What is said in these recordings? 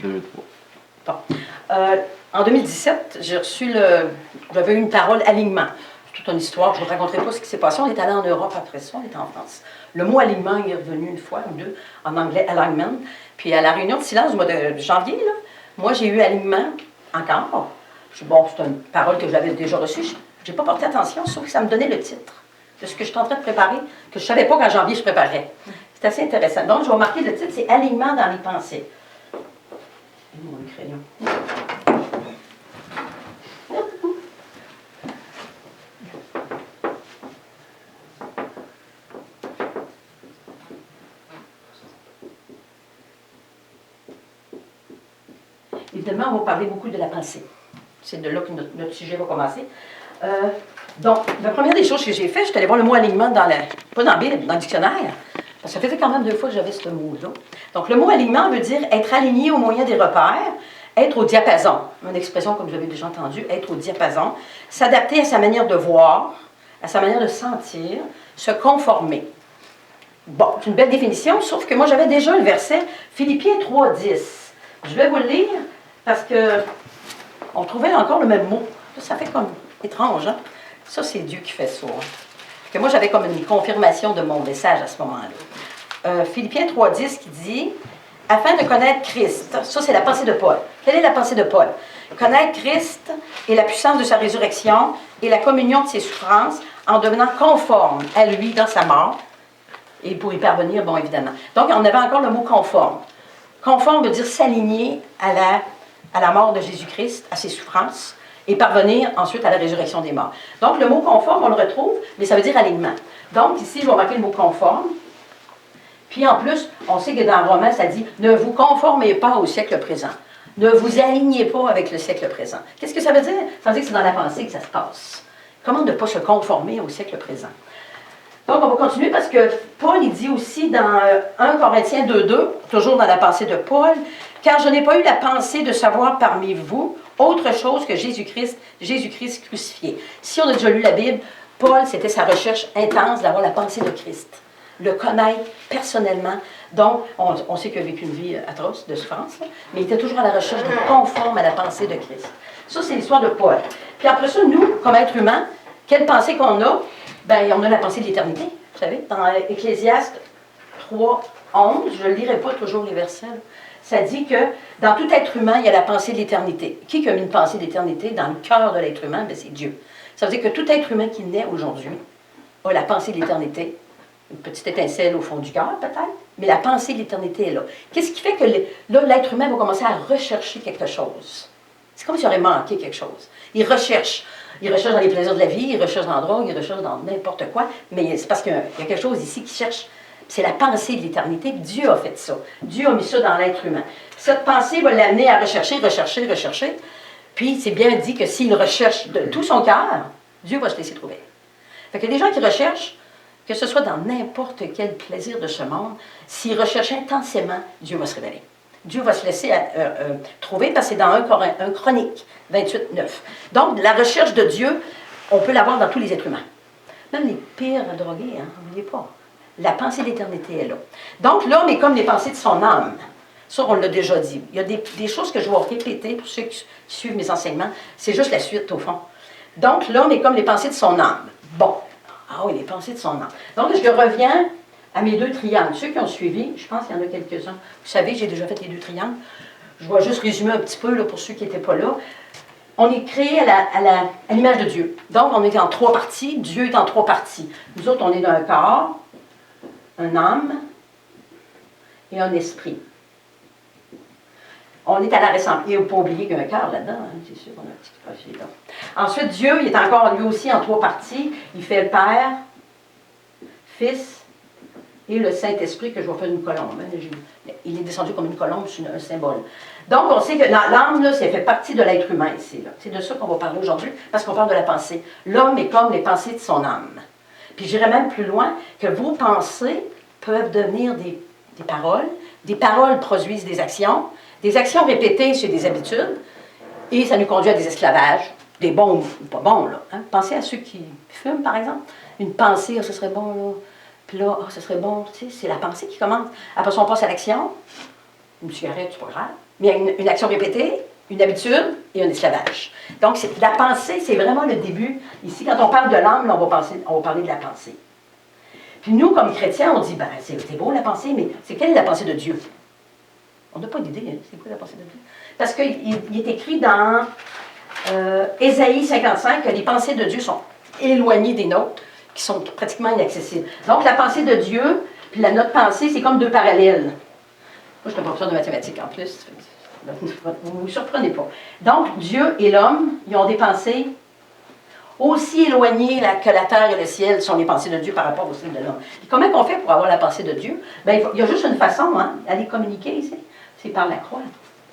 2003. Bon. En 2017, j'avais eu une parole alignement. C'est toute une histoire, je ne vous raconterai pas ce qui s'est passé. On est allé en Europe après ça, on était en France. Le mot alignement est revenu une fois ou deux, en anglais alignment. Puis à la réunion de silence du mois de janvier, là, moi j'ai eu alignement encore. Bon, c'est une parole que j'avais déjà reçue. Je n'ai pas porté attention, sauf que ça me donnait le titre de ce que je suis en train de préparer, que je ne savais pas qu'en janvier je préparais. C'est assez intéressant. Donc, je vais marquer le titre, c'est Alignement dans les pensées. Mon crayon. Évidemment, on va parler beaucoup de la pensée. C'est de là que notre sujet va commencer. Donc, la première des choses que j'ai fait, je suis allée voir le mot alignement pas dans la Bible, dans le dictionnaire. Parce que ça faisait quand même 2 fois que j'avais ce mot-là. Donc, le mot alignement veut dire être aligné au moyen des repères, être au diapason. Une expression, comme vous avez déjà entendu, être au diapason. S'adapter à sa manière de voir, à sa manière de sentir, se conformer. Bon, c'est une belle définition, sauf que moi, j'avais déjà le verset Philippiens 3,10. Je vais vous le lire parce que on trouvait encore le même mot. Ça fait comme étrange, hein? Ça, c'est Dieu qui fait ça. Hein? Que moi, j'avais comme une confirmation de mon message à ce moment-là. Philippiens 3,10 qui dit « Afin de connaître Christ », ça, c'est la pensée de Paul. Quelle est la pensée de Paul? Connaître Christ et la puissance de sa résurrection et la communion de ses souffrances en devenant conforme à lui dans sa mort. Et pour y parvenir, bon, évidemment. Donc, on avait encore le mot « conforme ». Conforme veut dire s'aligner à la mort de Jésus-Christ, à ses souffrances, et parvenir ensuite à la résurrection des morts. Donc, le mot conforme, on le retrouve, mais ça veut dire alignement. Donc, ici, je vais marquer le mot conforme. Puis, en plus, on sait que dans Romains, ça dit « Ne vous conformez pas au siècle présent. Ne vous alignez pas avec le siècle présent. » Qu'est-ce que ça veut dire? Ça veut dire que c'est dans la pensée que ça se passe. Comment ne pas se conformer au siècle présent? Donc, on va continuer parce que Paul, il dit aussi dans 1 Corinthiens 2,2, toujours dans la pensée de Paul, « Car je n'ai pas eu la pensée de savoir parmi vous autre chose que Jésus-Christ crucifié. » Si on a déjà lu la Bible, Paul, c'était sa recherche intense d'avoir la pensée de Christ, le connaître personnellement. Donc, on sait qu'il a vécu une vie atroce de souffrance, là, mais il était toujours à la recherche de conforme à la pensée de Christ. Ça, c'est l'histoire de Paul. Puis après ça, nous, comme êtres humains, quelle pensée qu'on a? Bien, on a la pensée de l'éternité. Vous savez, dans Ecclésiaste 3:11, je ne lirai pas toujours les versets, là, ça dit que dans tout être humain, il y a la pensée de l'éternité. Qui a mis une pensée de l'éternité dans le cœur de l'être humain? Bien, c'est Dieu. Ça veut dire que tout être humain qui naît aujourd'hui a la pensée de l'éternité. Une petite étincelle au fond du cœur, peut-être, mais la pensée de l'éternité est là. Qu'est-ce qui fait que là, l'être humain va commencer à rechercher quelque chose? C'est comme s'il aurait manqué quelque chose. Il recherche. Il recherche dans les plaisirs de la vie, il recherche dans la drogue, il recherche dans n'importe quoi, mais c'est parce qu'il y a quelque chose ici qui cherche. C'est la pensée de l'éternité. Dieu a fait ça. Dieu a mis ça dans l'être humain. Cette pensée va l'amener à rechercher. Puis, c'est bien dit que s'il recherche de tout son cœur, Dieu va se laisser trouver. Fait que les gens qui recherchent, que ce soit dans n'importe quel plaisir de ce monde, s'ils recherchent intensément, Dieu va se révéler. Dieu va se laisser trouver, parce que c'est dans 1 Chronique 28:9. Donc, la recherche de Dieu, on peut l'avoir dans tous les êtres humains. Même les pires drogués, hein, n'oubliez pas. La pensée de l'éternité est là. Donc, l'homme est comme les pensées de son âme. Ça, on l'a déjà dit. Il y a des choses que je vais répéter pour ceux qui suivent mes enseignements. C'est juste la suite, au fond. Donc, l'homme est comme les pensées de son âme. Bon. Ah oui, les pensées de son âme. Donc, je reviens à mes 2 triangles. Ceux qui ont suivi, je pense qu'il y en a quelques-uns. Vous savez, j'ai déjà fait les 2 triangles. Je vais juste résumer un petit peu là, pour ceux qui n'étaient pas là. On est créé à l'image de Dieu. Donc, on est en 3 parties. Dieu est en 3 parties. Nous autres, on est d'un corps, un âme et un esprit. On est à la ressemblance. Il ne faut pas oublier qu'il y a un cœur là-dedans. Hein, c'est sûr qu'on a un petit peu là. Ensuite, Dieu, il est encore lui aussi en 3 parties. Il fait le Père, Fils et le Saint-Esprit, que je vais faire une colombe. Hein, il est descendu comme une colombe, c'est un symbole. Donc, on sait que l'âme, là, ça fait partie de l'être humain ici. C'est de ça qu'on va parler aujourd'hui, parce qu'on parle de la pensée. L'homme est comme les pensées de son âme. Puis j'irai même plus loin, que vos pensées peuvent devenir des paroles. Des paroles produisent des actions répétées, c'est des habitudes, et ça nous conduit à des esclavages, des bons ou pas bons. Là, hein. Pensez à ceux qui fument, par exemple. Une pensée, oh, ce serait bon, là. Puis là, oh, ce serait bon, tu sais, c'est la pensée qui commence. Après ça, on passe à l'action. Une cigarette, c'est pas grave. mais il y a une action répétée, une habitude et un esclavage. Donc, la pensée, c'est vraiment le début. Ici, quand on parle de l'âme, on va parler de la pensée. Puis nous, comme chrétiens, on dit, ben, c'est beau la pensée, mais quelle est la pensée de Dieu? On n'a pas d'idée, hein, c'est quoi la pensée de Dieu? Parce qu'il est écrit dans Ésaïe 55 que les pensées de Dieu sont éloignées des nôtres, qui sont pratiquement inaccessibles. Donc, la pensée de Dieu, puis notre pensée, c'est comme deux parallèles. Moi, je suis un professeur de mathématiques en plus. Vous ne vous surprenez pas. Donc, Dieu et l'homme, ils ont des pensées aussi éloignées que la terre et le ciel sont les pensées de Dieu par rapport au style de l'homme. Et comment on fait pour avoir la pensée de Dieu? Bien, il y a juste une façon, hein, d'aller communiquer ici. C'est par la croix.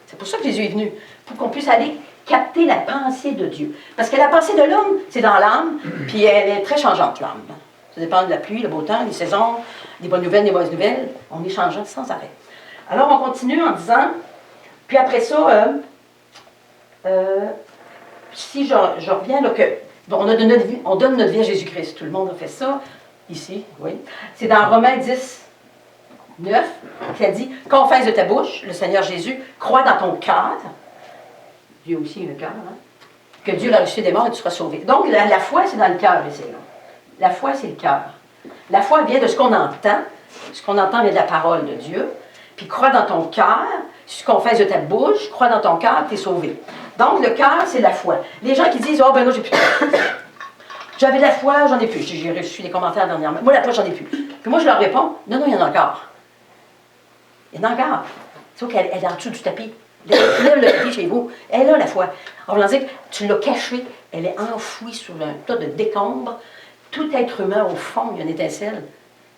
C'est pour ça que Jésus est venu, pour qu'on puisse aller capter la pensée de Dieu. Parce que la pensée de l'homme, c'est dans l'âme, puis elle est très changeante, l'âme. Ça dépend de la pluie, le beau temps, les saisons, les bonnes nouvelles, les mauvaises nouvelles. On est changeant sans arrêt. Alors, on continue en disant, puis après ça, si je reviens, là, on donne notre vie à Jésus-Christ. Tout le monde a fait ça, ici, oui. C'est dans Romains 10, 9, qui a dit, confesse de ta bouche, le Seigneur Jésus, crois dans ton cœur, Dieu aussi le cœur, hein, que Dieu l'a ressuscité des morts et tu seras sauvé. Donc, la foi, c'est dans le cœur, ici. La foi, c'est le cœur. La foi vient de ce qu'on entend. Ce qu'on entend vient de la parole de Dieu. Puis, crois dans ton cœur, si tu confesses de ta bouche, crois dans ton cœur, tu es sauvé. Donc, le cœur, c'est la foi. Les gens qui disent, oh, ben non, j'ai plus de foi. J'avais de la foi, j'en ai plus. J'ai reçu des commentaires dernièrement. Moi, la foi, j'en ai plus. Puis moi, je leur réponds, non, il y en a encore. Il y en a encore. Sauf qu'elle est en dessous du tapis. Lève le tapis chez vous. Elle a la foi. On va dire, tu l'as cachée. Elle est enfouie sous un tas de décombres. Tout être humain, au fond, il y a une étincelle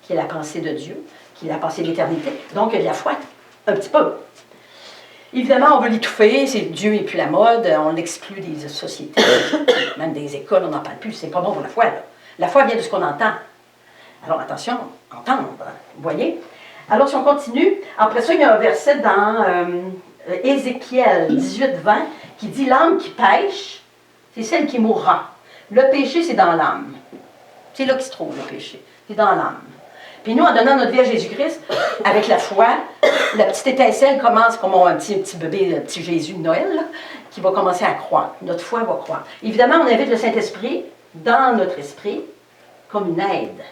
qui est la pensée de Dieu, qui est la pensée de l'éternité. Donc, il y a de la foi, un petit peu. Évidemment, on veut l'étouffer, c'est Dieu n'est plus la mode, on l'exclut des sociétés, même des écoles, on n'en parle plus, c'est pas bon pour la foi. Là. La foi vient de ce qu'on entend. Alors attention, entendre, vous voyez? Alors si on continue, après ça, il y a un verset dans Ézéchiel 18, 20 qui dit « L'âme qui pêche, c'est celle qui mourra. Le péché, c'est dans l'âme. » C'est là qu'il se trouve, le péché. C'est dans l'âme. Puis nous, en donnant notre vie à Jésus-Christ, avec la foi, la petite étincelle commence comme un petit bébé, un petit Jésus de Noël, là, qui va commencer à croître. Notre foi va croître. Évidemment, on invite le Saint-Esprit dans notre esprit comme une aide.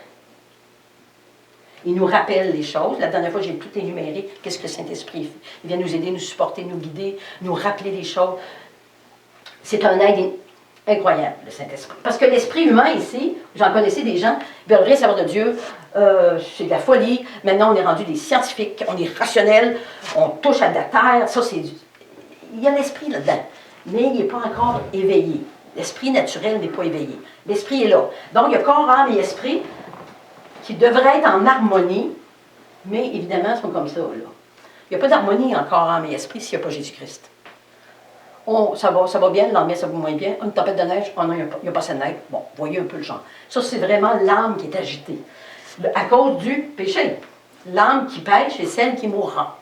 Il nous rappelle les choses. La dernière fois, j'ai tout énuméré. Qu'est-ce que le Saint-Esprit fait? Il vient nous aider, nous supporter, nous guider, nous rappeler les choses. C'est un aide incroyable, le Saint-Esprit. Parce que l'esprit humain ici, j'en connaissais des gens, ils veulent rien savoir de Dieu, c'est de la folie. Maintenant, on est rendu des scientifiques, on est rationnels, on touche à de la terre. Ça, c'est il y a l'esprit là-dedans, mais il n'est pas encore éveillé. L'esprit naturel n'est pas éveillé. L'esprit est là. Donc, il y a corps, âme et esprit qui devraient être en harmonie, mais évidemment, ils sont comme ça. Là. Il n'y a pas d'harmonie en corps, âme et esprit s'il n'y a pas Jésus-Christ. Ça va bien, le lendemain, ça va moins bien. Une tempête de neige, oh non, il n'y a pas assez de neige. Bon, voyez un peu le genre. Ça, c'est vraiment l'âme qui est agitée. À cause du péché. L'âme qui pêche est celle qui mourra.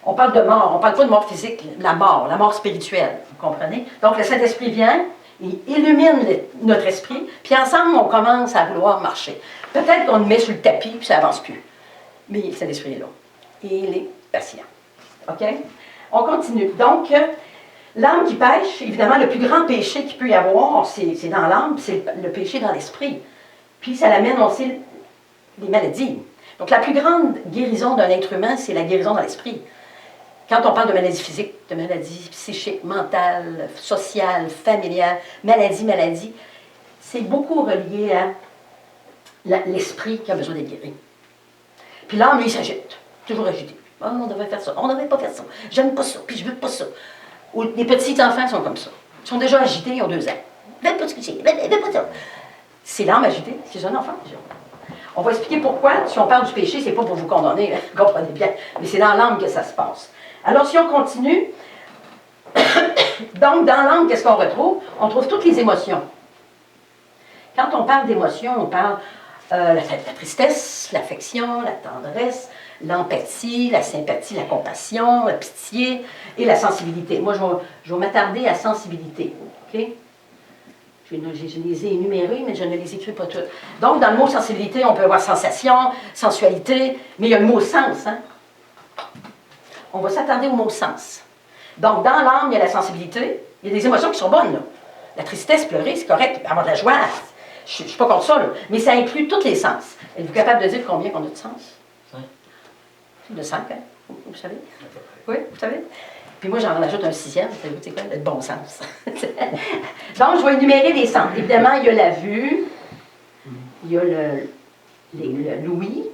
On parle de mort, on ne parle pas de mort physique, la mort spirituelle, vous comprenez? Donc, le Saint-Esprit vient, il illumine notre esprit, puis ensemble, on commence à vouloir marcher. Peut-être qu'on le met sur le tapis, puis ça n'avance plus. Mais le Saint-Esprit est là. Et il est patient. OK? On continue. Donc, l'âme qui pêche, évidemment, le plus grand péché qu'il peut y avoir, c'est dans l'âme, c'est le péché dans l'esprit. Puis ça l'amène aussi les maladies. Donc la plus grande guérison d'un être humain, c'est la guérison dans l'esprit. Quand on parle de maladies physiques, de maladies psychiques, mentales, sociales, familiales, maladies, c'est beaucoup relié à l'esprit qui a besoin d'être guéri. Puis l'âme, lui, il s'agite, toujours agité. Oh, on devrait faire ça, on ne devrait pas faire ça, j'aime pas ça, puis je veux pas ça. Ou les petits enfants sont comme ça. Ils sont déjà agités, ils ont 2 ans. Même pas ce que c'est, même pas ça. C'est l'âme agitée, c'est un enfant déjà. On va expliquer pourquoi, si on parle du péché, c'est pas pour vous condamner, hein, vous comprenez bien, mais c'est dans l'âme que ça se passe. Alors si on continue, donc dans l'âme, qu'est-ce qu'on retrouve? On trouve toutes les émotions. Quand on parle d'émotions, on parle la tristesse, l'affection, la tendresse, l'empathie, la sympathie, la compassion, la pitié et la sensibilité. Moi, je vais m'attarder à la sensibilité. OK? Je les ai énumérées, mais je ne les écris pas toutes. Donc, dans le mot sensibilité, on peut avoir sensation, sensualité, mais il y a le mot sens. Hein? On va s'attarder au mot sens. Donc, dans l'âme, il y a la sensibilité, il y a des émotions qui sont bonnes, là. La tristesse, pleurer, c'est correct, avoir de la joie, je ne suis pas contre ça, là. Mais ça inclut tous les sens. Êtes-vous capable de dire combien on a de sens? 5. De 5, hein? Vous savez? Oui, vous savez? Puis moi, j'en rajoute un 6e, savez-vous, c'est quoi? Le bon sens. Donc, je vais énumérer les sens. Évidemment, il y a la vue, il y a l'ouïe,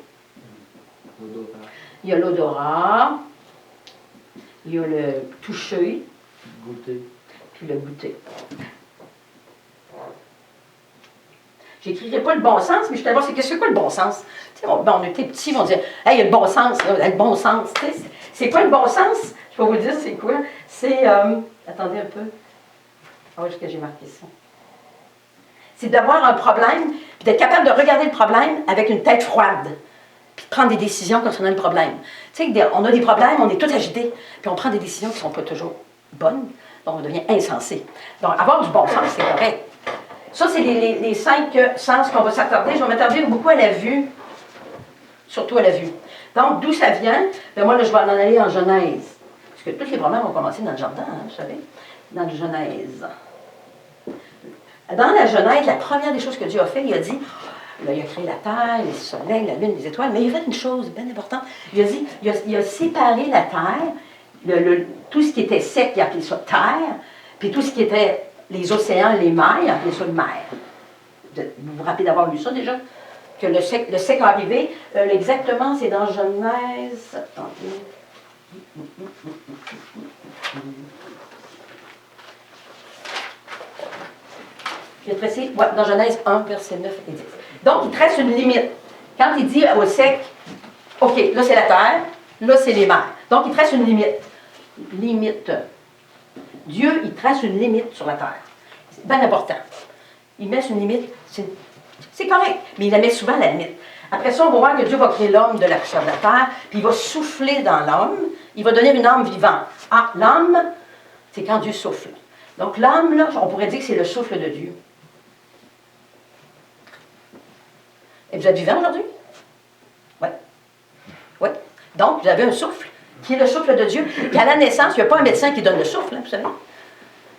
il y a l'odorat, il y a le toucher, goûter, puis le goûter. J'écrirai pas le bon sens, mais je vais voir c'est quoi le bon sens. On était petits, on disait « Hey, il y a le bon sens, là, le bon sens. » C'est quoi le bon sens? Je vais vous dire c'est quoi. C'est, attendez un peu. Ah oui, est-ce que j'ai marqué ça? C'est d'avoir un problème, puis d'être capable de regarder le problème avec une tête froide, puis de prendre des décisions concernant le problème. Tu sais, on a des problèmes, on est tout agité, puis on prend des décisions qui ne sont pas toujours bonnes, donc on devient insensé. Donc, avoir du bon sens, c'est correct. Ça, c'est les 5 sens qu'on va s'attarder. Je vais m'attarder beaucoup à la vue, surtout à la vue. Donc, d'où ça vient? Bien, moi, là, je vais en aller en Genèse. Parce que tous les problèmes ont commencé dans le jardin, hein, vous savez, dans le Genèse. Dans la Genèse, la première des choses que Dieu a fait, il a dit, là, il a créé la terre, le soleil, la lune, les étoiles, mais il a fait une chose bien importante. Il a dit, il a séparé la terre, tout ce qui était sec, il a appelé ça terre, puis tout ce qui était les océans, les mers, il a appelé ça mer. Vous vous rappelez d'avoir lu ça déjà? Que le sec a arrivé. Exactement, c'est dans Genèse. Attendez. Je vais tracer, ouais, dans Genèse 1, versets 9 et 10. Donc, il trace une limite. Quand il dit au sec, OK, là c'est la terre, là c'est les mers. Donc, il trace une limite. Limite. Dieu, il trace une limite sur la terre. C'est bien important. Il met une limite, c'est correct, mais il la met souvent à la limite. Après ça, on va voir que Dieu va créer l'homme de la poussière de la terre, puis il va souffler dans l'homme, il va donner une âme vivante. Ah, l'âme, c'est quand Dieu souffle. Donc l'âme, là, on pourrait dire que c'est le souffle de Dieu. Et vous êtes vivant aujourd'hui? Oui. Oui. Donc, vous avez un souffle, qui est le souffle de Dieu. Puis à la naissance, il n'y a pas un médecin qui donne le souffle, hein, vous savez.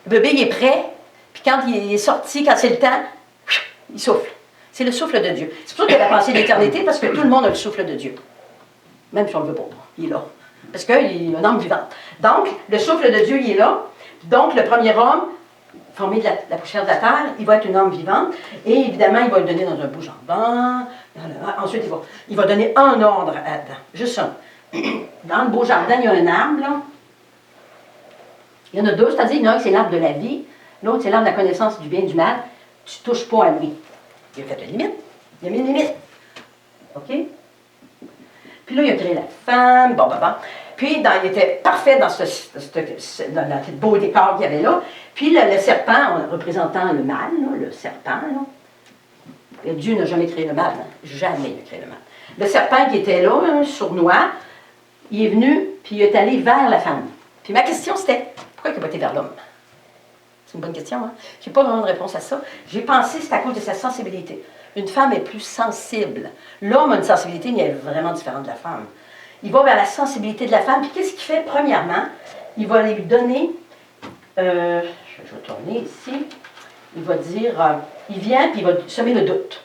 Le bébé, il est prêt, puis quand il est sorti, quand c'est le temps, il souffle. C'est le souffle de Dieu. C'est pour ça qu'il a la pensée d'éternité, parce que tout le monde a le souffle de Dieu. Même si on ne le veut pas, il est là. Parce qu'il est un âme vivante. Donc, le souffle de Dieu, il est là. Donc, le premier homme, formé de la poussière de la terre, il va être une âme vivante. Et évidemment, il va le donner dans un beau jardin. Ensuite, il va donner un ordre à Adam. Juste un. Dans le beau jardin, il y a un arbre, là. Il y en a deux, c'est-à-dire, il y en a un, c'est l'arbre de la vie. L'autre, c'est l'arbre de la connaissance du bien et du mal. Tu ne touches pas à lui. Il a fait une limite. Il a mis une limite. OK? Puis là, il a créé la femme. Bon. Puis, il était parfait dans dans le beau décor qu'il y avait là. Puis, le serpent, représentant le mal, là, le serpent, là. Et Dieu n'a jamais créé le mal. Hein? Jamais il a créé le mal. Le serpent qui était là, un sournois, il est venu, puis il est allé vers la femme. Puis ma question, c'était, pourquoi il n'a pas été vers l'homme? C'est une bonne question, hein? Je n'ai pas vraiment de réponse à ça. J'ai pensé que c'est à cause de sa sensibilité. Une femme est plus sensible. L'homme a une sensibilité, mais elle est vraiment différente de la femme. Il va vers la sensibilité de la femme. Puis qu'est-ce qu'il fait? Premièrement, il va lui donner, je vais tourner ici, il va dire, il vient, puis il va semer le doute.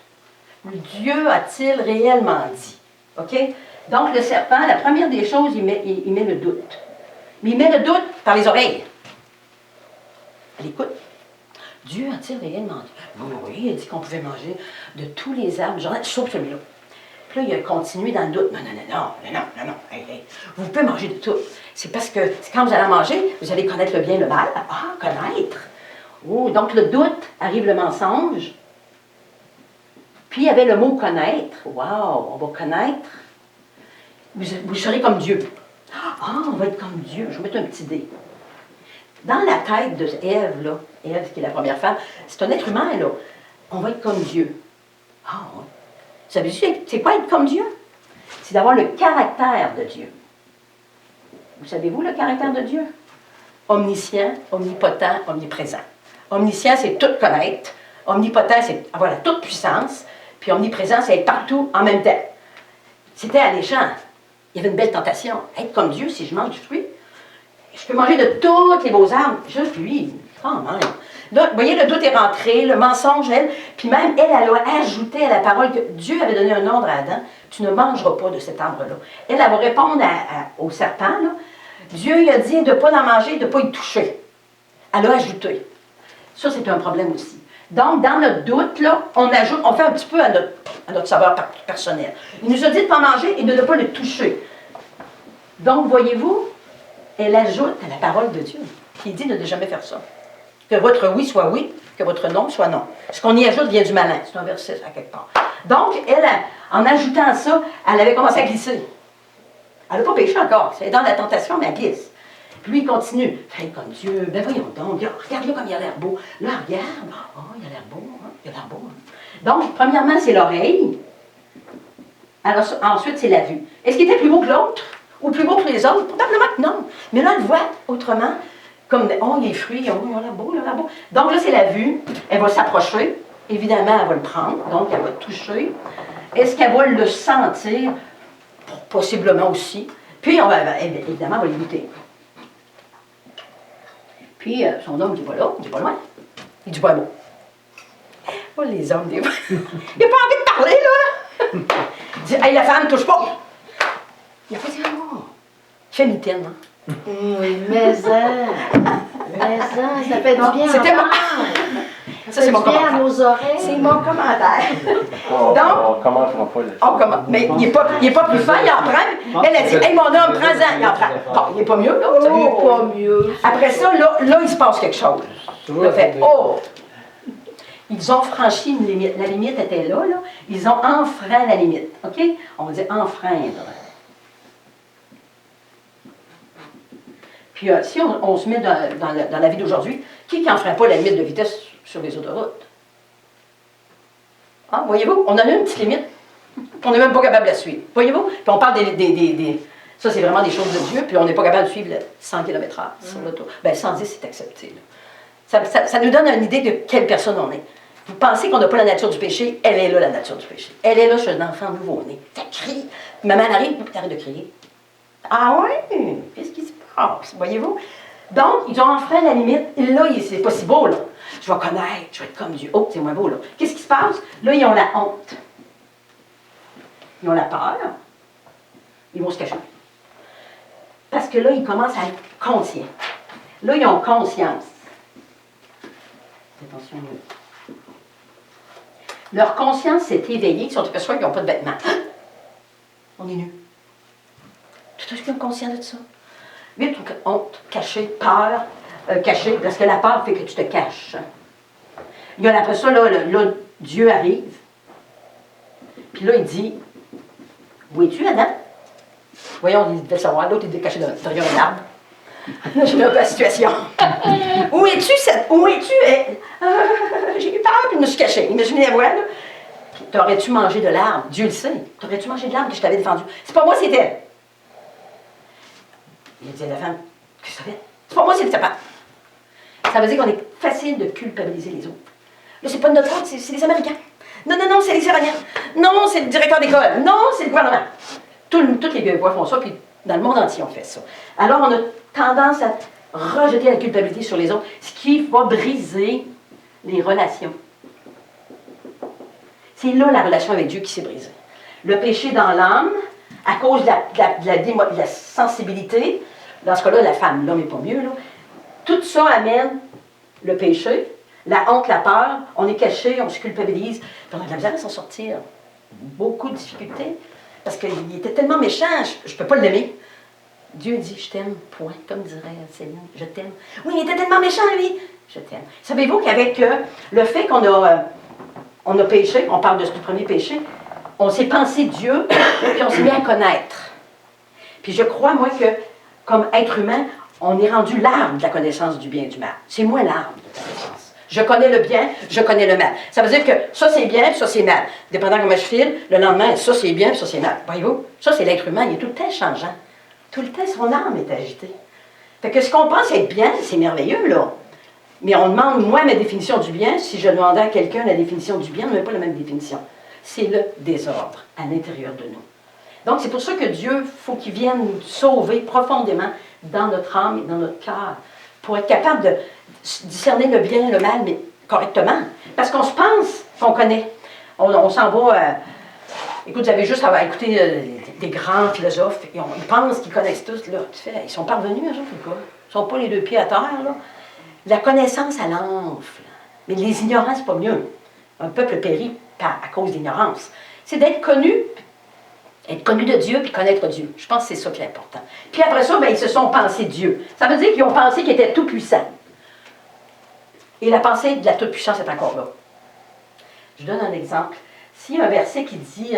Dieu a-t-il réellement dit? OK? Donc le serpent, la première des choses, il met le doute. Mais il met le doute par les oreilles. Elle écoute. Dieu a-t-il réellement dit? Oui, il a dit qu'on pouvait manger de tous les arbres, genre, sauf celui-là. Puis là, il a continué dans le doute. Non. Hey. Vous pouvez manger de tout. C'est parce que quand vous allez en manger, vous allez connaître le bien et le mal. Ah, connaître. Oh, donc le doute, arrive le mensonge. Puis il y avait le mot connaître. Wow, on va connaître. Vous serez comme Dieu. Ah, on va être comme Dieu. Je vais mettre un petit dé. Dans la tête de Ève, là, Ève qui est la première femme, c'est un être humain, là. On va être comme Dieu. Ah, oui. Vous savez, c'est quoi être comme Dieu? C'est d'avoir le caractère de Dieu. Vous savez-vous le caractère de Dieu? Omniscient, omnipotent, omniprésent. Omniscient, c'est tout connaître. Omnipotent, c'est avoir la toute puissance. Puis omniprésent, c'est être partout en même temps. C'était alléchant. Il y avait une belle tentation. Être comme Dieu, si je mange du fruit, Je peux manger de tous les beaux arbres, juste lui, quand même. Là, vous voyez, le doute est rentré, le mensonge, elle, puis même, elle a ajouté à la parole que Dieu avait donné un ordre à Adam, tu ne mangeras pas de cet arbre-là. Elle va répondre au serpent, là. Dieu lui a dit de ne pas en manger, de ne pas y toucher. Elle a ajouté. Ça, c'est un problème aussi. Donc, dans notre doute, là, on ajoute, on fait un petit peu à notre saveur personnelle. Il nous a dit de ne pas manger et de ne pas le toucher. Donc, voyez-vous, elle ajoute à la parole de Dieu, qui dit de ne jamais faire ça. Que votre oui soit oui, que votre non soit non. Ce qu'on y ajoute vient du malin. C'est un verset à quelque part. Donc, elle, en ajoutant ça, elle avait commencé à glisser. Elle n'a pas péché encore. C'est dans la tentation, mais elle glisse. Puis lui, il continue. Fait comme Dieu, ben voyons donc, regarde-le comme il a l'air beau. Là, regarde. Oh, il a l'air beau. Hein? Il a l'air beau. Hein? Donc, premièrement, c'est l'oreille. Alors, ensuite, c'est la vue. Est-ce qu'il était plus beau que l'autre? Ou plus beau que les autres? Probablement que non. Mais là, elle voit autrement. Comme, oh, les fruits, oh, ils ont l'air beaux, ils ont l'air beaux. Donc là, c'est la vue. Elle va s'approcher. Évidemment, elle va le prendre. Donc, elle va le toucher. Est-ce qu'elle va le sentir? Possiblement aussi. Puis, évidemment, elle va le goûter. Puis, son homme dit, voilà, il dit pas loin. Il dit pas un mot. Oh, les hommes, des fois. Il n'a pas envie de parler, là. Il dit, hey, la femme, touche pas. Il a pas dit un mot. Il fait mitaine, hein. Oui, mais ça fait du bien. C'était mon... Ça, c'est mon commentaire. À nos oreilles. C'est mon commentaire. Donc, on ne commentera pas là-dessus. On commente. Mais il n'est pas plus fin, il en prend. Elle a dit, hey, mon homme, prends-en. Il en prend. Bon, il n'est pas mieux, là. Oh, pas mieux. Après ça, là, il se passe quelque chose. Il a fait, oh! Ils ont franchi une limite. La limite était là, là. Ils ont enfreint la limite. OK? On va dire enfreindre. Puis, si on se met dans la vie d'aujourd'hui, qui n'enfreint pas la limite de vitesse sur les autoroutes? Ah, voyez-vous, on en a une petite limite. On n'est même pas capable de la suivre. Voyez-vous? Puis on parle ça, c'est vraiment des choses de Dieu, puis on n'est pas capable de suivre le 100 km/h sur l'auto. Bien, 110, c'est accepté. Là. Ça nous donne une idée de quelle personne on est. Vous pensez qu'on n'a pas la nature du péché? Elle est là, la nature du péché. Elle est là chez un enfant nouveau-né. Ça crie. Maman arrive, t'arrêtes de crier. Ah ouais? Qu'est-ce qui se passe? Voyez-vous? Donc, ils ont enfreint la limite. Et là, c'est pas si beau, là. Je vais connaître, je vais être comme Dieu. Oh, c'est moins beau, là. Qu'est-ce qui se passe? Là, ils ont la honte. Ils ont la peur. Ils vont se cacher. Parce que là, ils commencent à être conscients. Là, ils ont conscience. Attention, là. Leur conscience s'est éveillée. Ils sont aperçus qu'ils n'ont pas de vêtements. On est nus. Tout à fait conscient de ça. Vite, honte, caché, peur, caché, parce que la peur fait que tu te caches. Il y a après ça, là, Dieu arrive. Puis là, il dit, où es-tu, Adam? Voyons, il devait savoir, l'autre, il était caché derrière un arbre. Je suis un peu la situation. Où es-tu, j'ai eu peur, puis je me suis cachée. Imaginez la voix, là. T'aurais-tu mangé de l'arbre? Dieu le sait. T'aurais-tu mangé de l'arbre que je t'avais défendu? C'est pas moi, c'est elle. Il dit à la femme, qu'est-ce que ça fait? C'est pas moi, c'est le sapin. Ça veut dire qu'on est facile de culpabiliser les autres. Là, c'est pas de notre faute, c'est les Américains. Non, c'est les Iraniens. Non, c'est le directeur d'école. Non, c'est le gouvernement. Toutes les vieux bois font ça, puis dans le monde entier, on fait ça. Alors, on a tendance à rejeter la culpabilité sur les autres, ce qui va briser les relations. C'est là la relation avec Dieu qui s'est brisée. Le péché dans l'âme, à cause de la sensibilité, dans ce cas-là, la femme, l'homme n'est pas mieux, là. Tout ça amène le péché, la honte, la peur, on est caché, on se culpabilise, puis on a de la misère à s'en sortir. Beaucoup de difficultés, parce qu'il était tellement méchant, je ne peux pas l'aimer. Dieu dit, je t'aime, point, comme dirait Céline, je t'aime. Oui, il était tellement méchant, lui, je t'aime. Savez-vous qu'avec le fait qu'on a péché, on parle du premier péché, on s'est pensé Dieu, puis on s'est mis à connaître. Puis je crois, moi, que comme être humain, on est rendu l'arbre de la connaissance du bien et du mal. C'est moi l'arbre de la connaissance. Je connais le bien, je connais le mal. Ça veut dire que ça c'est bien, ça c'est mal. Dépendant comment je file, le lendemain, ça c'est bien, ça c'est mal. Voyez-vous? Ça c'est l'être humain, il est tout le temps changeant. Tout le temps, son âme est agitée. Fait que ce qu'on pense être bien, c'est merveilleux, là. Mais on demande, moi, ma définition du bien. Si je demandais à quelqu'un la définition du bien, on n'avait pas la même définition. C'est le désordre à l'intérieur de nous. Donc, c'est pour ça que Dieu, faut qu'il vienne nous sauver profondément dans notre âme et dans notre cœur pour être capable de discerner le bien et le mal, mais correctement. Parce qu'on se pense qu'on connaît. On s'en va... écoute, vous avez juste à écouter des grands philosophes, et ils pensent qu'ils connaissent tous. Là, tu fais, ils sont parvenus, eux autres, ou quoi? Ils ne sont pas les deux pieds à terre, là. La connaissance, elle enfle. Mais les ignorants, c'est pas mieux. Un peuple périt à cause d'ignorance. C'est d'être connu de Dieu, puis connaître Dieu. Je pense que c'est ça qui est important. Puis après ça, ben, ils se sont pensés Dieu. Ça veut dire qu'ils ont pensé qu'ils étaient tout-puissants. Et la pensée de la toute-puissance est encore là. Je donne un exemple. S'il y a un verset qui dit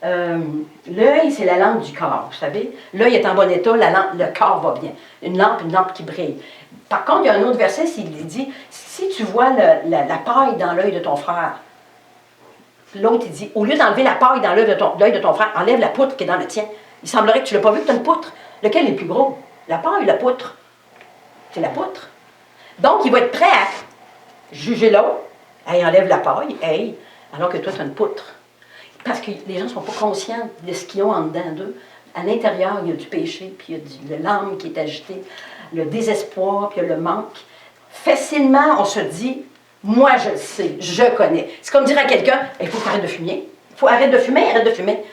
l'œil, c'est la lampe du corps, vous savez. L'œil est en bon état, le corps va bien. Une lampe qui brille. Par contre, il y a un autre verset, il dit si tu vois la paille dans l'œil de ton frère, l'autre, il dit au lieu d'enlever la paille dans l'œil de ton frère, enlève la poutre qui est dans le tien. Il semblerait que tu ne l'as pas vu que tu as une poutre. Lequel est le plus gros? La paille ou la poutre? C'est la poutre. Donc, il va être prêt à juger l'autre. Hey, enlève la paille, hey, alors que toi, tu as une poutre. Parce que les gens ne sont pas conscients de ce qu'ils ont en dedans d'eux. À l'intérieur, il y a du péché, puis il y a de l'âme qui est agitée, le désespoir, puis il y a le manque. Facilement, on se dit, moi, je le sais, je connais. C'est comme dire à quelqu'un, il faut que tu arrêtes de fumer. Il faut arrêter de fumer, arrête de fumer.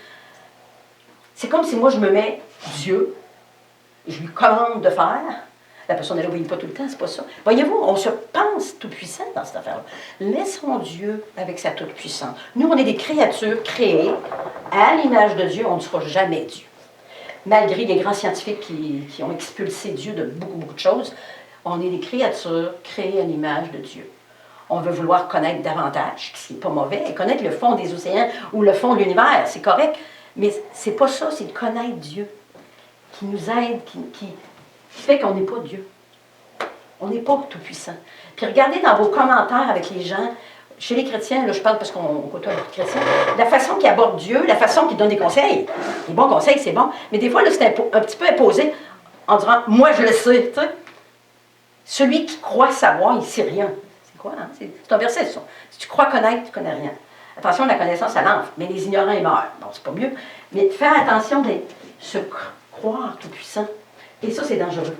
C'est comme si moi, je me mets Dieu, je lui commande de faire. La personne, elle n'obéit pas tout le temps, c'est pas ça. Voyez-vous, on se pense tout-puissant dans cette affaire-là. Laissons Dieu avec sa toute-puissance. Nous, on est des créatures créées à l'image de Dieu, on ne sera jamais Dieu. Malgré les grands scientifiques qui ont expulsé Dieu de beaucoup, beaucoup de choses, on est des créatures créées à l'image de Dieu. On veut vouloir connaître davantage, ce qui n'est pas mauvais, et connaître le fond des océans ou le fond de l'univers, c'est correct, mais c'est pas ça, c'est de connaître Dieu, qui nous aide, qui fait qu'on n'est pas Dieu. On n'est pas tout-puissant. Puis regardez dans vos commentaires avec les gens, chez les chrétiens, là je parle parce qu'on côtoie beaucoup de chrétiens, la façon qu'ils abordent Dieu, la façon qu'ils donnent des conseils. Les bons conseils, c'est bon, mais des fois, là, c'est un petit peu imposé en disant « moi, je le sais ». Celui qui croit savoir, il ne sait rien. C'est quoi, hein? C'est un verset, ça. Si tu crois connaître, tu ne connais rien. Attention, la connaissance, ça l'enfle, mais les ignorants, ils meurent. Bon, c'est pas mieux. Mais faire attention de se croire tout-puissant. Et ça, c'est dangereux.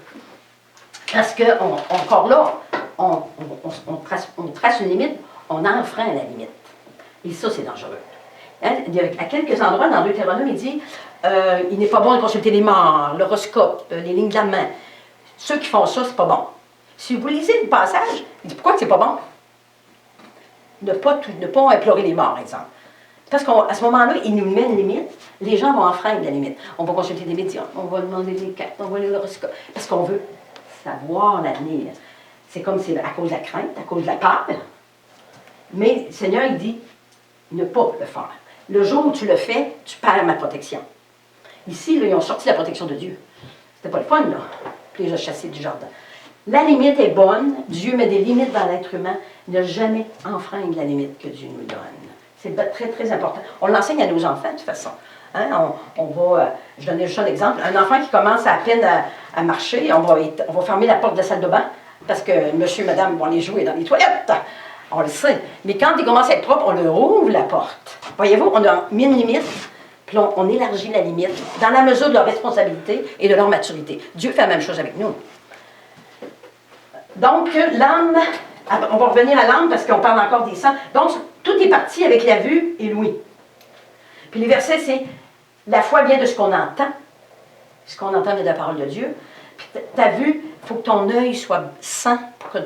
Parce que, encore là, on trace une limite, on enfreint la limite. Et ça, c'est dangereux. Hein? À quelques endroits, dans Deutéronome, il dit il n'est pas bon de consulter les morts, l'horoscope, les lignes de la main. Ceux qui font ça, c'est pas bon. Si vous lisez le passage, il dit pourquoi c'est pas bon? Ne pas implorer les morts, exemple. Parce qu'à ce moment-là, il nous met une limite, les gens vont enfreindre la limite. On va consulter des médiums, on va demander les cartes, on va lire l'horoscope, parce qu'on veut savoir l'avenir. C'est comme c'est à cause de la crainte, à cause de la peur. Mais le Seigneur, il dit, ne pas le faire. Le jour où tu le fais, tu perds ma protection. Ici, là, ils ont sorti la protection de Dieu. C'était pas le fun, là. Puis les a chassés du jardin. La limite est bonne. Dieu met des limites dans l'être humain. Ne jamais enfreindre la limite que Dieu nous donne. C'est très, très important. On l'enseigne à nos enfants, de toute façon. Hein? Je donnais juste un exemple. Un enfant qui commence à peine à marcher, on va fermer la porte de la salle de bain parce que monsieur et madame vont aller jouer dans les toilettes. On le sait. Mais quand il commence à être propre, on leur ouvre la porte. Voyez-vous, on a mis une limite, puis on élargit la limite dans la mesure de leur responsabilité et de leur maturité. Dieu fait la même chose avec nous. Donc, l'âme, on va revenir à l'âme parce qu'on parle encore des sens. Donc, tout est parti avec la vue et l'ouïe. Puis les versets, c'est la foi vient de ce qu'on entend. Ce qu'on entend de la parole de Dieu. Puis ta vue, il faut que ton œil soit sain pour que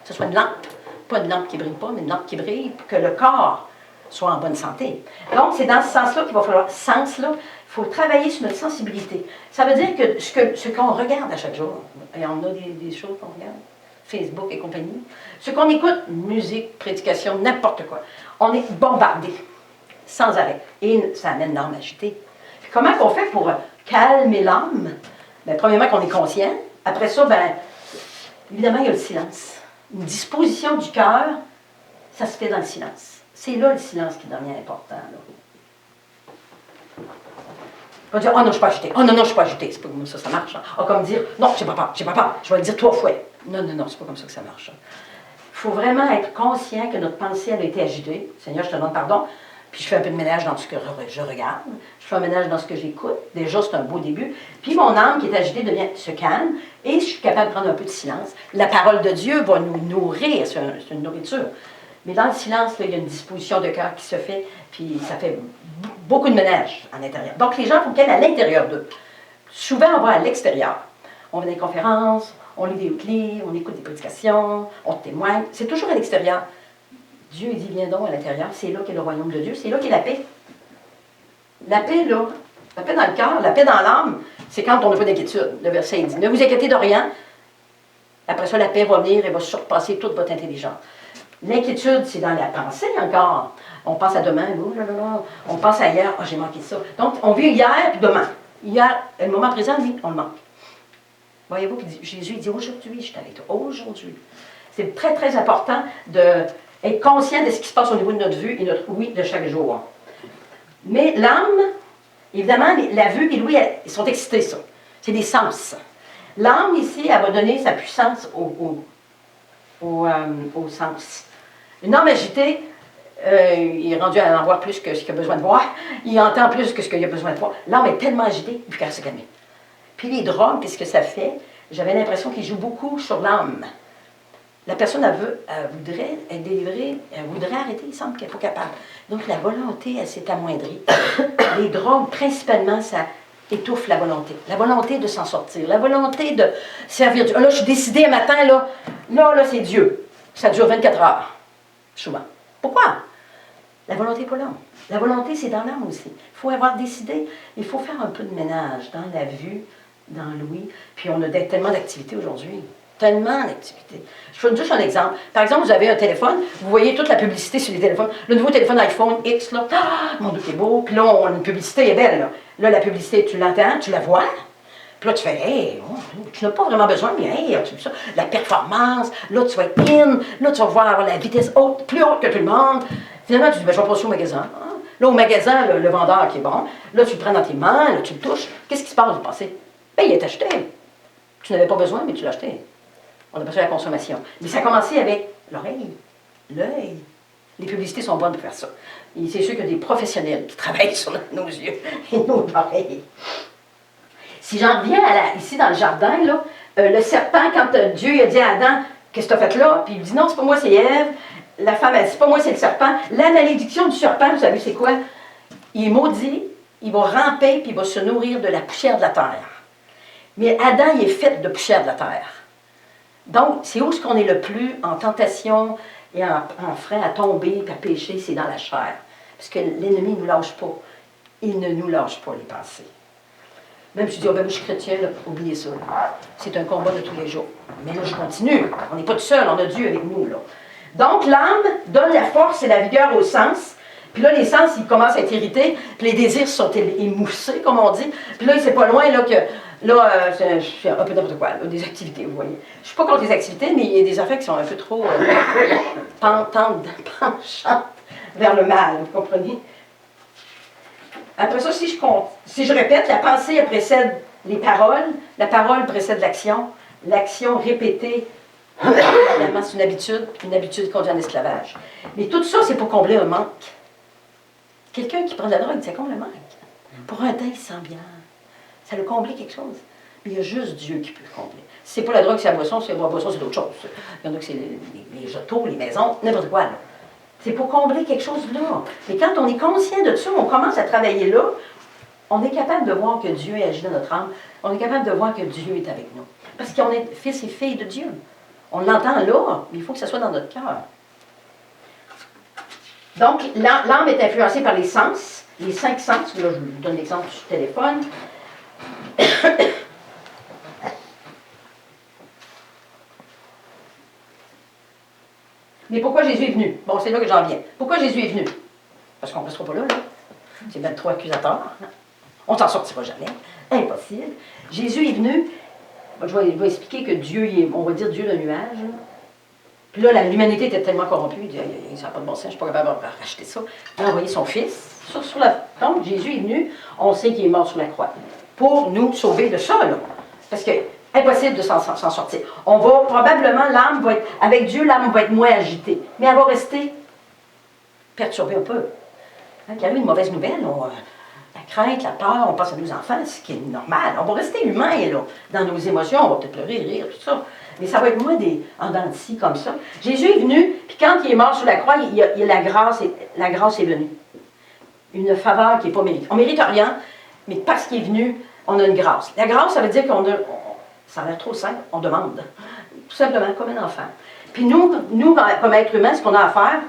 ce soit une lampe. Pas une lampe qui ne brille pas, mais une lampe qui brille pour que le corps soit en bonne santé. Donc, c'est dans ce sens-là qu'il va falloir, il faut travailler sur notre sensibilité. Ça veut dire que ce qu'on regarde à chaque jour, et on a des choses qu'on regarde, Facebook et compagnie, ce qu'on écoute, musique, prédication, n'importe quoi, on est bombardé, sans arrêt. Et ça amène l'âme agitée. Puis comment on fait pour calmer l'âme? Bien, premièrement, qu'on est conscient. Après ça, bien, évidemment, il y a le silence. Une disposition du cœur, ça se fait dans le silence. C'est là le silence qui devient important. On va dire, oh non, je ne suis pas agité. Oh non, non, je ne suis pas agité. C'est pas comme ça que ça marche. Hein. Oh, comme dire, non, j'ai pas peur, j'ai pas peur. Je vais le dire 3 fois. Non, non, non, c'est pas comme ça que ça marche. Il faut vraiment être conscient que notre pensée, elle a été agitée. Seigneur, je te demande pardon. Puis je fais un peu de ménage dans ce que je regarde. Je fais un ménage dans ce que j'écoute. Déjà, c'est un beau début. Puis mon âme qui est agitée se calme et je suis capable de prendre un peu de silence. La parole de Dieu va nous nourrir, c'est une nourriture. Mais dans le silence, là, il y a une disposition de cœur qui se fait, puis ça fait beaucoup de ménage à l'intérieur. Donc les gens, il faut qu'ils aillent à l'intérieur d'eux. Souvent, on va à l'extérieur. On va dans des conférences, on lit des livres, on écoute des prédications, on témoigne. C'est toujours à l'extérieur. Dieu, il dit, viens donc à l'intérieur. C'est là qu'est le royaume de Dieu. C'est là qu'est la paix. La paix, là, la paix dans le cœur, la paix dans l'âme, c'est quand on n'a pas d'inquiétude. Le verset, il dit, ne vous inquiétez de rien. Après ça, la paix va venir et va surpasser toute votre intelligence. L'inquiétude, c'est dans la pensée encore. On pense à demain, on pense à hier, j'ai manqué ça. Donc, on vit hier puis demain. Hier, le moment présent, lui, on le manque. Voyez-vous, puis Jésus, il dit, aujourd'hui, je suis avec toi. Aujourd'hui. C'est très, très important d'être conscient de ce qui se passe au niveau de notre vue et notre oui de chaque jour. Mais l'âme, évidemment, la vue et l'ouïe, ils sont excités, ça. C'est des sens. L'âme, ici, elle va donner sa puissance au sens. Une âme agitée, il est rendu à en voir plus que ce qu'il a besoin de voir. Il entend plus que ce qu'il a besoin de voir. L'âme est tellement agitée, puis qu'elle se calme. Puis les drogues, qu'est-ce que ça fait? J'avais l'impression qu'ils jouent beaucoup sur l'âme. La personne, elle voudrait être délivrée, elle voudrait arrêter, il semble qu'elle n'est pas capable. Donc la volonté, elle s'est amoindrie. Les drogues, principalement, ça étouffe la volonté. La volonté de s'en sortir, la volonté de servir Dieu. Là, je suis décidée un matin, là, c'est Dieu. Ça dure 24 heures, souvent. Pourquoi? La volonté n'est pas là. La volonté, c'est dans l'âme aussi. Il faut avoir décidé, il faut faire un peu de ménage dans la vue, dans l'ouïe. Puis on a tellement d'activités aujourd'hui. Tellement d'activités. Je donne juste un exemple. Par exemple, vous avez un téléphone, vous voyez toute la publicité sur les téléphones. Le nouveau téléphone iPhone X, là, mon Dieu, c'est beau. Puis là, une publicité est belle. Là, la publicité, tu l'entends, tu la vois. Puis là, tu fais, hey, tu n'as pas vraiment besoin, mais hey, tu veux ça. La performance, là, tu vas être in, là, tu vas voir avoir la vitesse haute, plus haute que tout le monde. Finalement, tu dis, ben, je vais passer au magasin. Là, au magasin, le vendeur qui est bon, là, tu le prends dans tes mains, là, tu le touches. Qu'est-ce qui se passe au passé? Ben, il est acheté. Tu n'avais pas besoin, mais tu l'as acheté. On a besoin de la consommation. Mais ça a commencé avec l'oreille, l'œil. Les publicités sont bonnes pour faire ça. Et c'est sûr qu'il y a des professionnels qui travaillent sur nos yeux et nos oreilles. Si j'en reviens ici dans le jardin, là, le serpent, quand Dieu a dit à Adam, qu'est-ce que tu as fait là? Puis il dit, non, c'est pas moi, c'est Ève. La femme a dit, c'est pas moi, c'est le serpent. La malédiction du serpent, vous savez, c'est quoi? Il est maudit, il va ramper, puis il va se nourrir de la poussière de la terre. Mais Adam, il est fait de poussière de la terre. Donc, c'est où est-ce qu'on est le plus en tentation et en frein à tomber et à pécher, c'est dans la chair. Parce que l'ennemi ne nous lâche pas. Il ne nous lâche pas les pensées. Même si tu dis, oh, ben, moi, je suis chrétien, là, oubliez ça. C'est un combat de tous les jours. Mais là, je continue. On n'est pas tout seul, on a Dieu avec nous. Là. Donc, l'âme donne la force et la vigueur aux sens. Puis là, les sens, ils commencent à être irrités. Puis les désirs sont émoussés, comme on dit. Puis là, c'est pas loin là, que... Là, c'est un peu n'importe quoi, là, des activités, vous voyez. Je ne suis pas contre les activités, mais il y a des affaires qui sont un peu trop penchantes vers le mal, vous comprenez? Après ça, si je répète, la pensée elle précède les paroles, la parole précède l'action répétée, c'est une habitude conduit en esclavage. Mais tout ça, c'est pour combler un manque. Quelqu'un qui prend de la drogue, ça comble le manque. Pour un temps, il se sent bien. Ça le comble quelque chose. Mais il y a juste Dieu qui peut le combler. Si c'est pas la drogue, c'est la boisson, c'est la boisson, c'est d'autres choses. Il y en a que c'est les autos, les maisons, n'importe quoi. C'est pour combler quelque chose là. Mais quand on est conscient de ça, on commence à travailler là, on est capable de voir que Dieu agit dans notre âme. On est capable de voir que Dieu est avec nous. Parce qu'on est fils et filles de Dieu. On l'entend là, mais il faut que ça soit dans notre cœur. Donc, l'âme est influencée par les sens, les 5 sens. Là, je vous donne l'exemple sur le téléphone. Mais pourquoi Jésus est venu? Bon, c'est là que j'en viens. Pourquoi Jésus est venu? Parce qu'on ne restera pas là. C'est 23 accusateurs. On ne s'en sortira jamais. Impossible. Jésus est venu. Je vais expliquer que Dieu, on va dire Dieu le nuage. Puis là, l'humanité était tellement corrompue. Il dit, ça n'a pas de bon sens, je ne suis pas capable de racheter ça. Il a envoyé son fils. Donc, Jésus est venu. On sait qu'il est mort sur la croix. Pour nous sauver de ça, là. Parce que impossible de s'en sortir. On va probablement, l'âme va être, avec Dieu, l'âme va être moins agitée. Mais elle va rester perturbée un peu. Quand il arrive une mauvaise nouvelle, la crainte, la peur, on pense à nos enfants, ce qui est normal. On va rester humain, là, dans nos émotions, on va peut-être pleurer, rire, tout ça. Mais ça va être moins en dents de scie comme ça. Jésus est venu, puis quand il est mort sur la croix, la grâce est venue. Une faveur qui n'est pas méritée. On ne mérite rien, mais parce qu'il est venu, on a une grâce. La grâce, ça veut dire ça a l'air trop simple, on demande. Tout simplement, comme un enfant. Puis nous comme êtres humains, ce qu'on a à faire,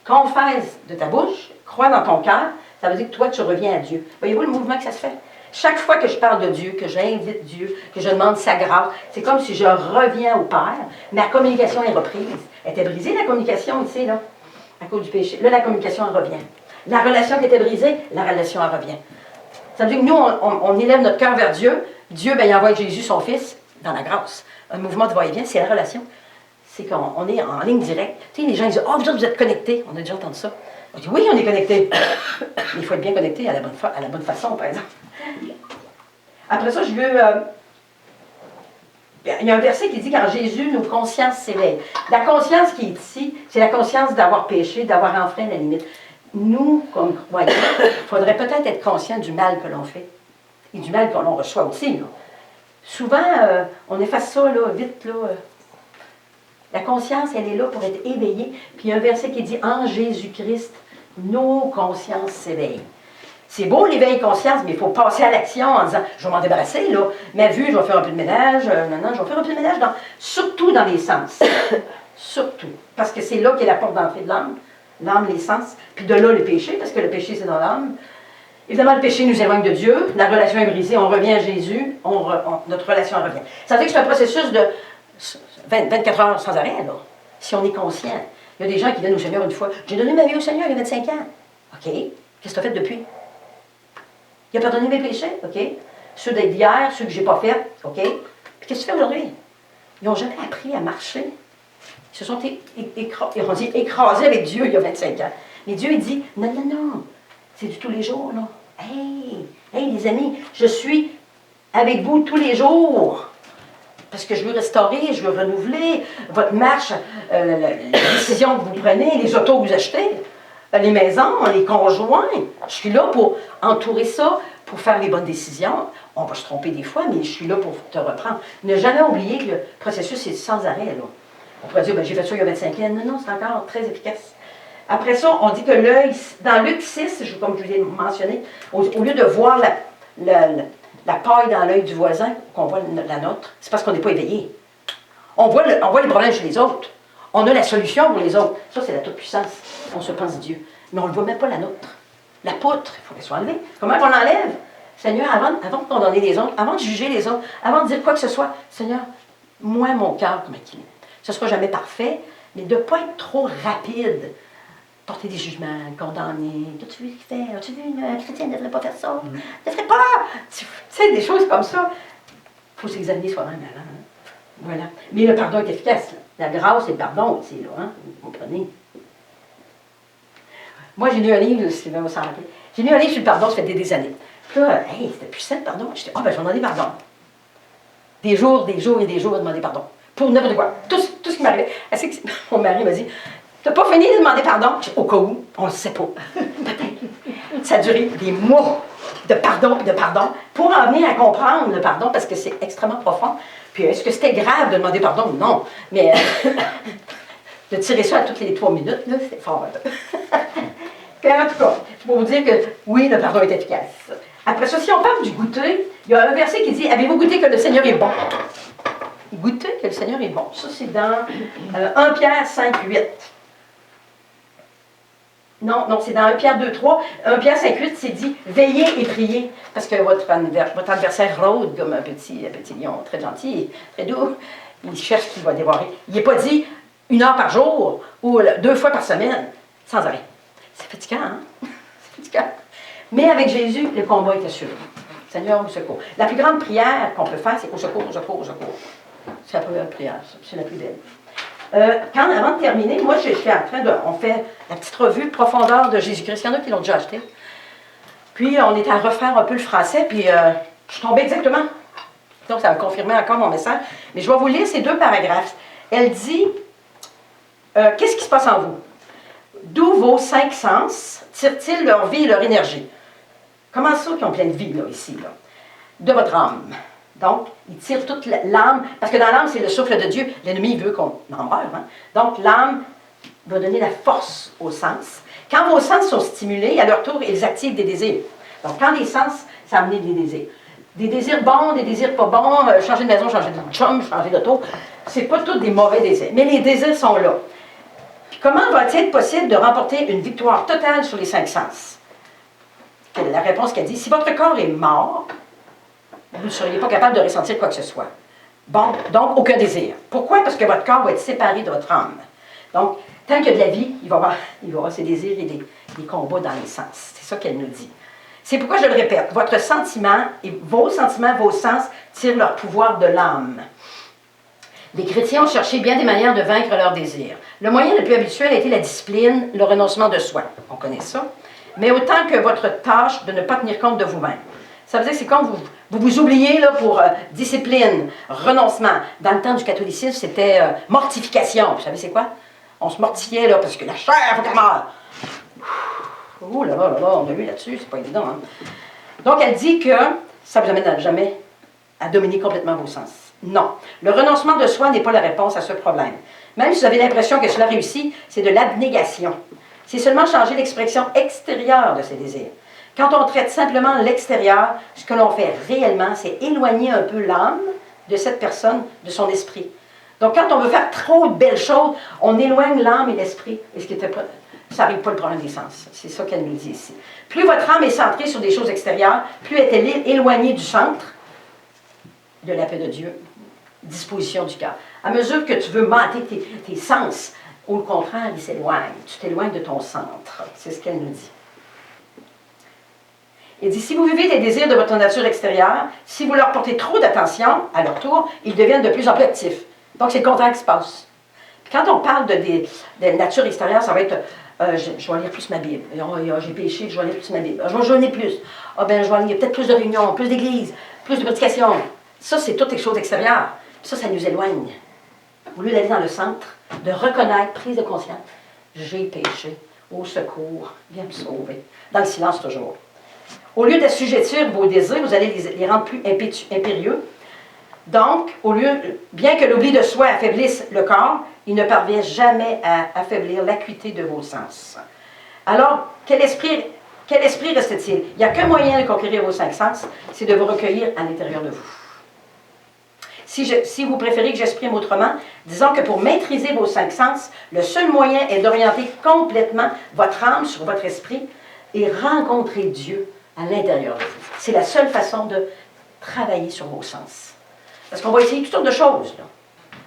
confesse de ta bouche, crois dans ton cœur, ça veut dire que toi, tu reviens à Dieu. Voyez-vous le mouvement que ça se fait? Chaque fois que je parle de Dieu, que j'invite Dieu, que je demande sa grâce, c'est comme si je reviens au Père. Ma communication est reprise. Elle était brisée, la communication, ici, là, à cause du péché. Là, la communication, elle revient. La relation qui était brisée, la relation, elle revient. Ça veut dire que nous, on élève notre cœur vers Dieu. Dieu, bien, il envoie Jésus, son Fils, dans la grâce. Un mouvement de va-et-vient, c'est la relation. C'est qu'on est en ligne directe. Tu sais, les gens disent « Oh, vous êtes connectés. » On a déjà entendu ça. On dit « Oui, on est connectés. » Mais il faut être bien connecté à la bonne façon, par exemple. Après ça, il y a un verset qui dit qu'en Jésus, nos consciences s'éveillent. La conscience qui est ici, c'est la conscience d'avoir péché, d'avoir enfreint la limite. Nous, comme croyants, il faudrait peut-être être conscients du mal que l'on fait et du mal que l'on reçoit aussi. Là. Souvent, on efface ça là, vite. Là. La conscience, elle est là pour être éveillée. Puis il y a un verset qui dit « En Jésus-Christ, nos consciences s'éveillent. » C'est beau l'éveil conscience, mais il faut passer à l'action en disant « Je vais m'en débarrasser, là. Ma vue, je vais faire un peu de ménage. Je vais faire un peu de ménage, surtout dans les sens. Surtout. Parce que c'est là qu'est la porte d'entrée de l'âme. L'âme, les sens. Puis de là, le péché, parce que le péché, c'est dans l'âme. Évidemment, le péché nous éloigne de Dieu. La relation est brisée. On revient à Jésus. Notre relation revient. Ça veut dire que c'est un processus de 24 heures sans arrêt, là. Si on est conscient. Il y a des gens qui viennent au Seigneur une fois. J'ai donné ma vie au Seigneur il y a 25 ans. OK. Qu'est-ce que tu as fait depuis? Il a pardonné mes péchés. OK. Ceux d'hier, ceux que je n'ai pas fait. OK. Puis qu'est-ce que tu fais aujourd'hui? Ils n'ont jamais appris à marcher. Ils se sont écrasés avec Dieu il y a 25 ans. Mais Dieu, il dit, non, non, non, c'est du tous les jours, là. Hey, les amis, je suis avec vous tous les jours. Parce que je veux restaurer, je veux renouveler votre marche, les décisions que vous prenez, les autos que vous achetez, les maisons, les conjoints. Je suis là pour entourer ça, pour faire les bonnes décisions. On va se tromper des fois, mais je suis là pour te reprendre. Ne jamais oublier que le processus est sans arrêt, là. On pourrait dire, ben, j'ai fait ça il y a 25 ans. Non, non, c'est encore très efficace. Après ça, on dit que l'œil, dans Luc 6, comme je vous l'ai mentionné, au lieu de voir la paille dans l'œil du voisin, qu'on voit la nôtre, c'est parce qu'on n'est pas éveillé. On voit les problèmes chez les autres. On a la solution pour les autres. Ça, c'est la toute-puissance. On se pense Dieu. Mais on ne voit même pas la nôtre. La poutre, il faut qu'elle soit enlevée. Comment on l'enlève? Seigneur, avant de condamner les autres, avant de juger les autres, avant de dire quoi que ce soit, Seigneur, moi, mon cœur, comment il est. Ce ne sera jamais parfait, mais de ne pas être trop rapide. Porter des jugements, condamner. As-tu vu ce qu'il fait? As-tu vu une chrétienne ne devrait pas faire ça? Ne devrait pas! Tu sais, des choses comme ça. Il faut s'examiner soi-même. Voilà. Mais le pardon est efficace. Là. La grâce et le pardon aussi, là, hein? Vous comprenez? Moi, j'ai lu un livre, Sylvain va s'en rappeler. J'ai lu un livre sur le pardon, ça fait des années. Puis là, hey, c'était puissant le pardon. Je dis, ben, je vais demander pardon. Des jours et des jours à demander pardon. Pour n'importe quoi. Tout ce qui m'arrivait. Mon mari m'a dit, tu n'as pas fini de demander pardon? Au cas où, on ne le sait pas. Peut-être. Ça a duré des mois de pardon, pour en venir à comprendre le pardon, parce que c'est extrêmement profond. Puis, est-ce que c'était grave de demander pardon? Non. Mais de tirer ça à toutes les 3 minutes, là, c'était fort. Puis, en tout cas, je peux vous dire que oui, le pardon est efficace. Après ça, si on parle du goûter, il y a un verset qui dit, avez-vous goûté que le Seigneur est bon? Goûter que le Seigneur est bon. Ça, c'est dans 1 Pierre 5, 8. Non, c'est dans 1 Pierre 2, 3. 1 Pierre 5, 8, c'est dit « Veillez et priez ». Parce que votre adversaire rôde comme un petit lion très gentil, très doux. Il cherche qui va dévorer. Il n'est pas dit 1 heure par jour ou 2 fois par semaine, sans arrêt. C'est fatigant, hein? C'est fatigant. Mais avec Jésus, le combat est assuré. Seigneur, au secours. La plus grande prière qu'on peut faire, c'est « Au secours, au secours, au secours ». C'est la première prière, c'est la plus belle. Avant de terminer, moi, je suis en train de... On fait la petite revue Profondeur de Jésus-Christ. Il y en a qui l'ont déjà acheté. Puis, on est à refaire un peu le français, puis je suis tombée exactement. Donc, ça va confirmer encore mon message. Mais je vais vous lire ces 2 paragraphes. Elle dit, qu'est-ce qui se passe en vous? d'où vos 5 sens tirent-ils leur vie et leur énergie? Comment ça qu'ils ont plein de vie, là, ici, là? De votre âme. Donc, ils tirent toute l'âme, parce que dans l'âme, c'est le souffle de Dieu. L'ennemi veut qu'on en meure. Hein? Donc, l'âme va donner la force aux sens. Quand vos sens sont stimulés, à leur tour, ils activent des désirs. Donc, quand les sens, ça amène des désirs. Des désirs bons, des désirs pas bons, changer de maison, changer de chum, changer d'auto, c'est pas tous des mauvais désirs. Mais les désirs sont là. Puis comment va-t-il être possible de remporter une victoire totale sur les 5 sens? La réponse qu'elle dit, si votre corps est mort, vous ne seriez pas capable de ressentir quoi que ce soit. Bon, donc aucun désir. Pourquoi? Parce que votre corps va être séparé de votre âme. Donc, tant qu'il y a de la vie, il va y avoir ces désirs et des combats dans les sens. C'est ça qu'elle nous dit. C'est pourquoi je le répète, votre sentiment et vos sentiments, vos sens tirent leur pouvoir de l'âme. Les chrétiens ont cherché bien des manières de vaincre leurs désirs. Le moyen le plus habituel a été la discipline, le renoncement de soi. On connaît ça. Mais autant que votre tâche de ne pas tenir compte de vous-même. Ça veut dire que c'est comme vous oubliez là, pour discipline, renoncement. Dans le temps du catholicisme, c'était mortification. Vous savez c'est quoi? On se mortifiait là, parce que la chair, il faut qu'elle meure. Ouh là là, on a vu là-dessus, c'est pas évident. Hein? Donc elle dit que ça ne vous amène jamais à dominer complètement vos sens. Non. Le renoncement de soi n'est pas la réponse à ce problème. Même si vous avez l'impression que cela réussit, c'est de l'abnégation. C'est seulement changer l'expression extérieure de ses désirs. Quand on traite simplement l'extérieur, ce que l'on fait réellement, c'est éloigner un peu l'âme de cette personne, de son esprit. Donc, quand on veut faire trop de belles choses, on éloigne l'âme et l'esprit. Et ce qui était pas, ça n'arrive pas le problème des sens. C'est ça qu'elle nous dit ici. Plus votre âme est centrée sur des choses extérieures, plus est-elle éloignée du centre de la paix de Dieu, disposition du cœur. À mesure que tu veux mater tes sens, au contraire, ils s'éloignent. Tu t'éloignes de ton centre. C'est ce qu'elle nous dit. Il dit, si vous vivez des désirs de votre nature extérieure, si vous leur portez trop d'attention, à leur tour, ils deviennent de plus en plus actifs. Donc, c'est le contraire qui se passe. Puis quand on parle de nature extérieure, ça va être, je vais lire plus ma Bible. J'ai péché, je vais lire plus ma Bible. Je vais jeûner plus. Ah ben, je vais lire peut-être plus de réunions, plus d'églises, plus de prédications. Ça, c'est toutes les choses extérieures. Ça nous éloigne. Au lieu d'aller dans le centre, de reconnaître, prise de conscience, j'ai péché, au secours, viens me sauver. Dans le silence toujours. Au lieu d'assujettir vos désirs, vous allez les rendre plus impérieux. Donc, bien que l'oubli de soi affaiblisse le corps, il ne parvient jamais à affaiblir l'acuité de vos sens. Alors, quel esprit reste-t-il? Il n'y a qu'un moyen de conquérir vos 5 sens, c'est de vous recueillir à l'intérieur de vous. Si vous préférez que j'exprime autrement, disons que pour maîtriser vos 5 sens, le seul moyen est d'orienter complètement votre âme sur votre esprit et rencontrer Dieu à l'intérieur de vous. C'est la seule façon de travailler sur vos sens. Parce qu'on va essayer toutes sortes de choses.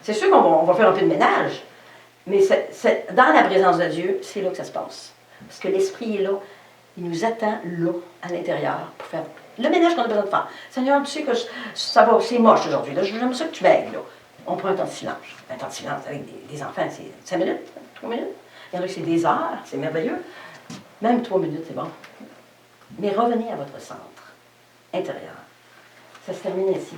C'est sûr qu'on va faire un peu de ménage, mais dans la présence de Dieu, c'est là que ça se passe. Parce que l'Esprit est là, il nous attend là, à l'intérieur, pour faire le ménage qu'on a besoin de faire. Seigneur, tu sais que ça va, c'est moche aujourd'hui. J'aime ça que tu m'aides. On prend un temps de silence. Un temps de silence avec des enfants, c'est 5 minutes, 3 minutes. Il y en a qui c'est des heures, c'est merveilleux. Même 3 minutes, c'est bon. Mais revenez à votre centre intérieur. Ça se termine ici.